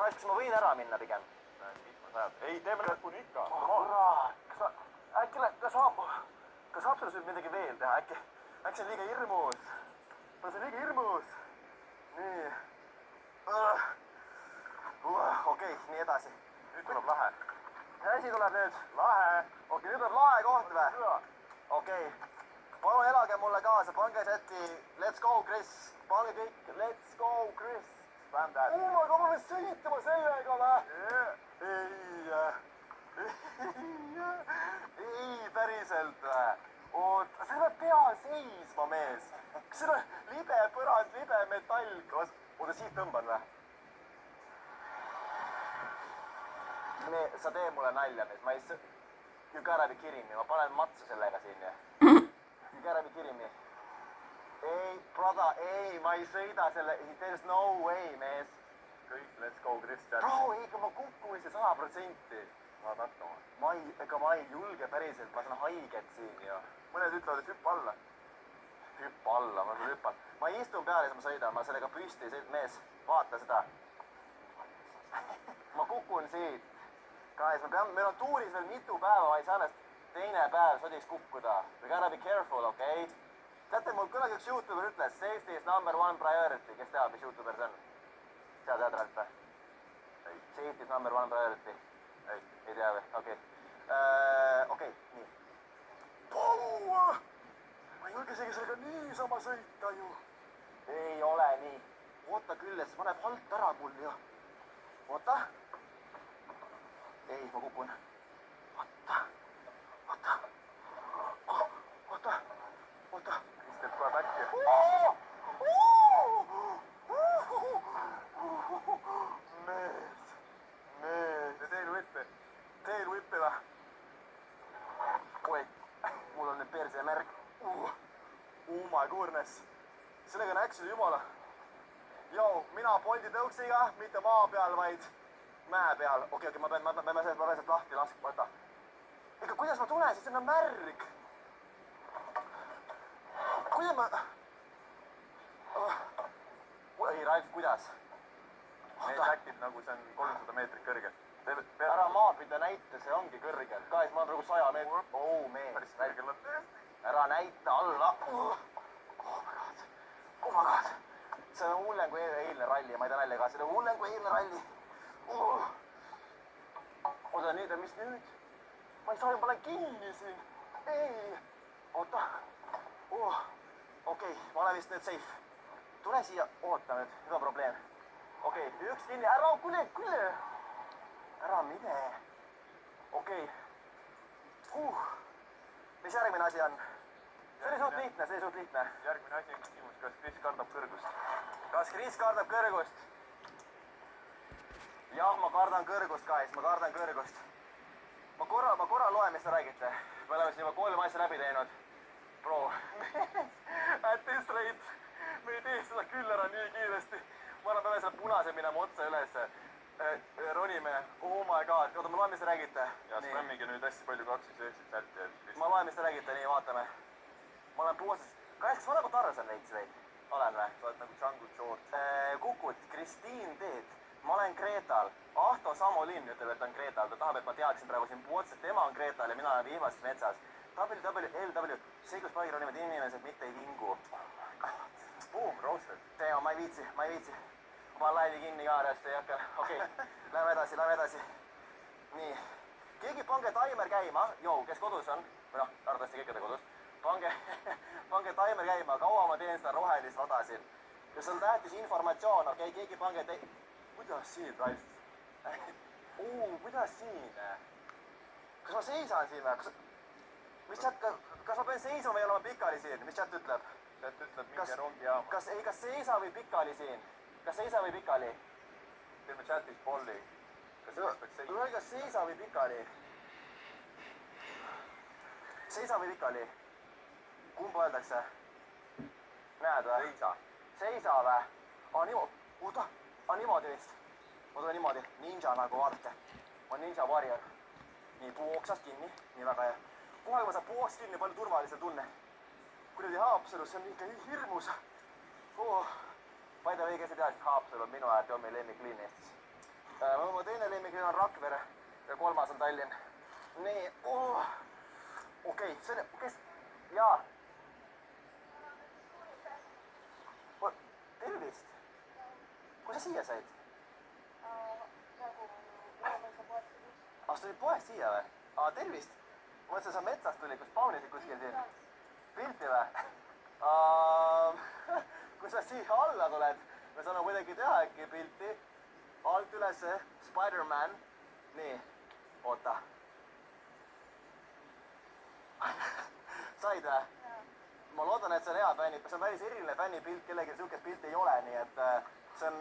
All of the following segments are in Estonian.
kas ma võin ära minna pigem? Ei, teeme lõpuni ikka. Kurat, kas saab selles nüüd midagi veel teha? Äkki see on liiga hirmus? See on liiga hirmus. Nii. Okei, nii edasi. Nüüd tuleb lahe. Asi tuleb nüüd. Lahe. Okei, nüüd tuleb lahe koht või? Okei. Palun elage mulle kaasa, pange sätti. Let's go, Chris. Pange kõik. Let's go, Chris. Slam that. Ma pean sõitma sellega või? Ei, päriselt või? Oota, see peab pea seisma, mees. Kas see on libe põrand, libe metall? Oota, siit tõmban või? Sa tee mulle nalja, mees. Ma ei... You gotta be kidding me. Ma panen matsu sellega siin, jah. You gotta be kidding me. Ei, brother, ei, ma ei sõida selle... There's no way, mees. Kõik, let's go, Kristjan. Bro, ei, ma kukkuin see 100%. Saad hakkama. Ma ei julge päriselt, ma saan haiget siin ju. Mõned ütlevad, et hüppa alla. Hüppa alla, ma küll hüppan. Ma istun peale, siis ma sõidan, ma sellega püsti, mees, vaata seda. Ma kukun siit. Guys, meil on tuuris veel mitu päeva, ma ei saa ennast teine päev sodiks kukkuda. We gotta be careful, okei? Teate, mul kunagi üks YouTuber ütles, safety is number one priority. Kes teab, mis YouTuber see on? Tead jädralt või? Safety is number one priority. Ei tea või? Okei. Okei, nii. Ma ei julge isegi sellega niisama sõita ju. Ei ole nii. Oota küll, siis paneb halt ära mul ju. Oota. Ei, ma kukun. Oota. Kristjan tuleb äkki. Mees. Tail whip'i või? Oi, mul on nüüd perse märk. Oh my goodness. Sellega näksid jumala. Jou, mina Bolti tõuksiga, mitte maa peal, vaid mäe peal. Okei, ma pean sealt lahti laskma, võta. Ega kuidas ma tulen, siis on märg. Kuidas ma... Ei, Ralf, kuidas? Need läktid nagu see on 300 meetrit kõrgel. Ära maapida näita, see ongi kõrgel. Guys, ma olen praegu 100 meetrit. Oh, mees. Päris kõrgel on tõesti. Ära näita alla. Oh my god. See on hullem kui eilne ralli, ma ei tea nalja ka. See on hullem kui eilne ralli. Oota, nüüd, mis nüüd? Ma ei saa, ma olen kinni siin. Ei. Oota. Okei, ma olen vist nüüd safe. Tule siia. Oota nüüd, nüüd on probleem. Okei, üks kinni. Ära, kuule. Ära mine. Okei. Mis järgmine asi on? See oli suht lihtne. Järgmine asi on küsimus, kas Kris kardab kõrgust? Kas Kris kardab kõrgust? Jah, ma kardan kõrgust, guys, ma kardan kõrgust. Ma korra loen, mis te räägite. Me oleme siin juba 3 asja läbi teinud. Bro, at this rate, me ei tee seda küll ära nii kiiresti. Ma arvan, peame selle punase minema otsa üles. Ronime, oh my god, oota, ma loen, mis te räägite. Ja Slammiga nüüd hästi palju 2-9 sätti. Ma loen, mis te räägite, nii, vaatame. Ma olen puhasest... Kas ma nagu Tarzan veits või? Olen või? Sa oled nagu Django George. Kukut, Kristiin Teet. Ma olen Greetal. Ahto Samolin ütleb, et on Greetal. Ta tahab, et ma teadsin praegu siin puhast, et tema on Greetal ja mina olen vihmases metsas. WWLW, see, kus paigil on inimesed, mitte ei vingu. Boom, roasted. Teema, ma ei viitsi. Ma panen laivi kinni ka arvast, ei hakka. Okei, lähme edasi. Nii. Keegi pange taimer käima. Jou, kes kodus on? Või noh, arvatavasti kõik on kodus. Pange taimer käima. Kaua ma teen seda rohelist rada siin? Kas on tähtis informatsioon? Okei, keegi pange Kuidas siin, Ralf? Kuidas siin? Kas ma seisan siin või? Kas ma pean seisma või olema pikali siin? Mis chat ütleb? Chat ütleb minge rongi jaama. Kas seisa või pikali siin? Kas seisa või pikali? Teeme chatis polli. Kas seisa või pikali? Seisa või pikali? Kumba öeldakse? Näed või? Seisa või? Niimoodi vist. Ma tulen niimoodi. Ninja nagu, vaadake. Ma olen ninja warrior. Nii, puu oksast kinni. Nii väga hea. Kohe ma saan puu oksast kinni, palju turvalisem tunne. Kuradi Haapsalu, see on ikka hirmus. By the way, kes ei tea, siis Haapsalu on minu ja Tommi lemmikliin Eestis. mu teine lemmik on Rakvere ja kolmas on Tallinn. Nii, okei, see on, kes, jaa. Tervist! Kui sa siia said? Sa tulid poest siia või? Tervist! Ma mõtlesin, sa metsast tulid, kus paulisid kuskil siin. Pilti või? Kui sa siia alla tuled, me saame kuidagi teha äkki pilti. Alt üles, Spider-Man. Nii, oota. Said või? Ma loodan, et see on hea fänni. See on päris eriline fännipilt, kellegi sihukest pilti ei ole, nii et see on...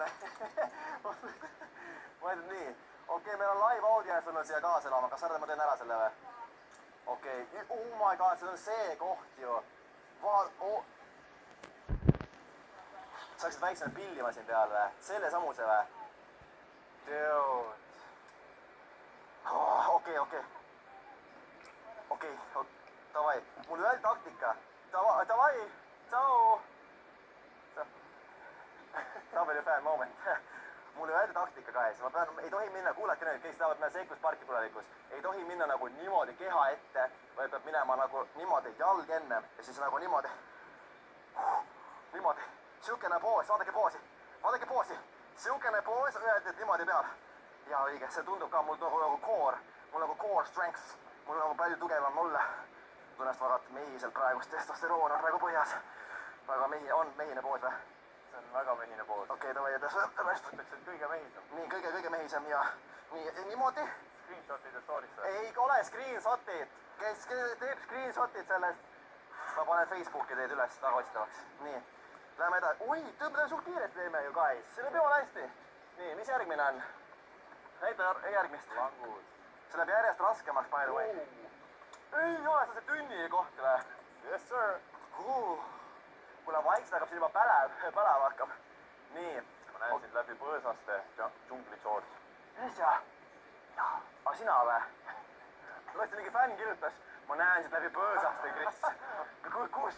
Ma ütlen nii. Okei, meil on live audience olnud siia kaasa elama. Kas sa arvad, ma teen ära selle või? Okei. Oh my god, see on see koht ju. Saaksid väiksena pillima siin peal või? Selle samuse või? Dude. Okei. Davai. Mul öeldi taktika. Davai. Tšau. WFan moment. Mulle öeldi taktika guys. Ma pean, ei tohi minna, kuulake nüüd, kes tahavad minna seiklusparki tulevikus. Ei tohi minna nagu niimoodi keha ette, vaid peab minema nagu niimoodi jalg ennem ja siis nagu niimoodi. Niimoodi. Siukene poos, vaadake poosi. Siukene poos öeldi, et niimoodi peab. Ja õige, see tundub ka mul nagu core. Mul nagu core strength. Mul nagu palju tugevam mulle. Tunnest vaadata mehiselt praegust testosteroon on praegu põhjas. Väga mehine poos või? See on väga mehine poos. Okei, davai, Ütleks, et kõige mehisem. Nii, kõige mehisem ja niimoodi. Screenshotid ja stories. Ei ole screenshotid. Kes teeb screenshotid sellest? Ma panen Facebooki teed üles tagaotsitavaks. Nii, läheme edasi. Oi, tõmbame suht kiirelt teeme ju, guys. See läheb jumala hästi. Nii, mis järgmine on? Näita järgmist. Langus. See läheb järjest raskemaks, by the way. Ei ole see tünni koht või? Yes, sir. Kuule, vaikselt hakkab siin juba pälev hakkab. Nii. Ma näen sind läbi põõsaste džunglitsoorts. Äsja. Aga sina või? Lootsin, mingi fänn kirjutas. Ma näen sind läbi põõsaste, Kris. Kus?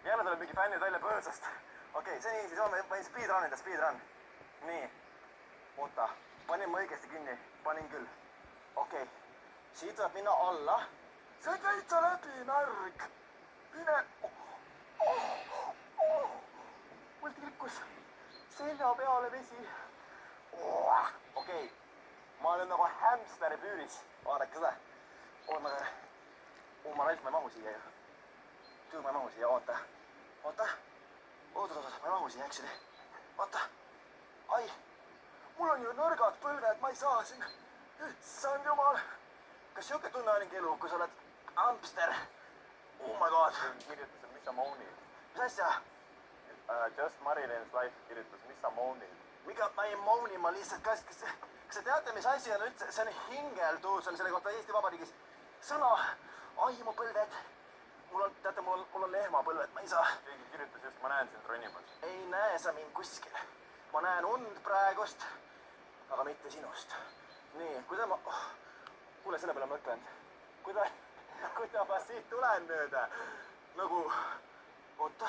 Jälle tuleb mingi fännid välja põõsast. Okei, see nii, siis on, ma võin speedrun. Nii. Oota, panin ma õigesti kinni. Panin küll. Okei. Siit tuleb minna alla. See käid sa läbi, märg. Mine. Mul tilkus selja peale vesi. Okei. Ma olen nagu hämsteri püüris. Vaadake seda. Ma raisk, ma ei mahu siia ju. Ma ei mahu siia, oota. Ma ei mahu siia, actually. Oota. Ai. Mul on ju nõrgad põlved, ma ei saa siin. Issand jumal. Kas siuke tunne ongi elu, kui sa oled hamster? Oh my god. Kirjutasin, mis sa moonid. Mis asja? Just Marilin's Life kirjutas, mis sa moonid. Mikä ma ei mooni, ma lihtsalt kas te teate, mis asi on üldse, see on hingeldus, on selle kohta Eesti Vabariigis sõna, aimupõlved. Mul on lehmapõlved, ma ei saa. Keegi kirjutas just, ma näen sind ronimas. Ei näe sa mind kuskil. Ma näen und praegust, aga mitte sinust. Nii, kuule, selle peale mõtlenud. Kuida ma siit tulen nüüd? Nagu, oota,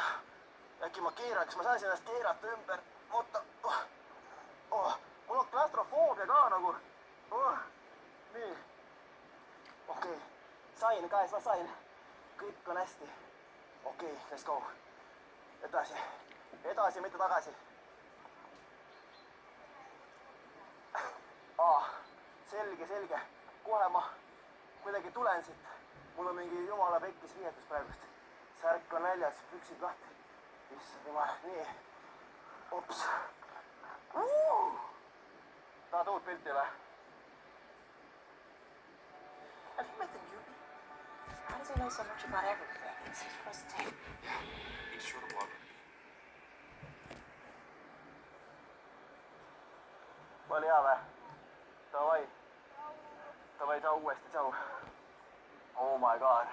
äkki ma keeran, kas ma saan ennast keerata ümber? Oota, mul on klastrofoobia ka nagu. Nii. Okei, sain, guys, ma sain. Kõik on hästi. Okei, let's go. Edasi, mitte tagasi. Selge. Kohe ma kuidagi tulen siit. Mul on mingi jumala pekkis riietus praegust. Särk on väljas, püksid lahti. Issand jumal, nii. Ups. Tahad uut pilti või? Have you met the newbie? How does he know so much about everything? It's his first day. He's sure to walk. Oli hea või? Davai, tšau uuesti, tšau. Oh my god,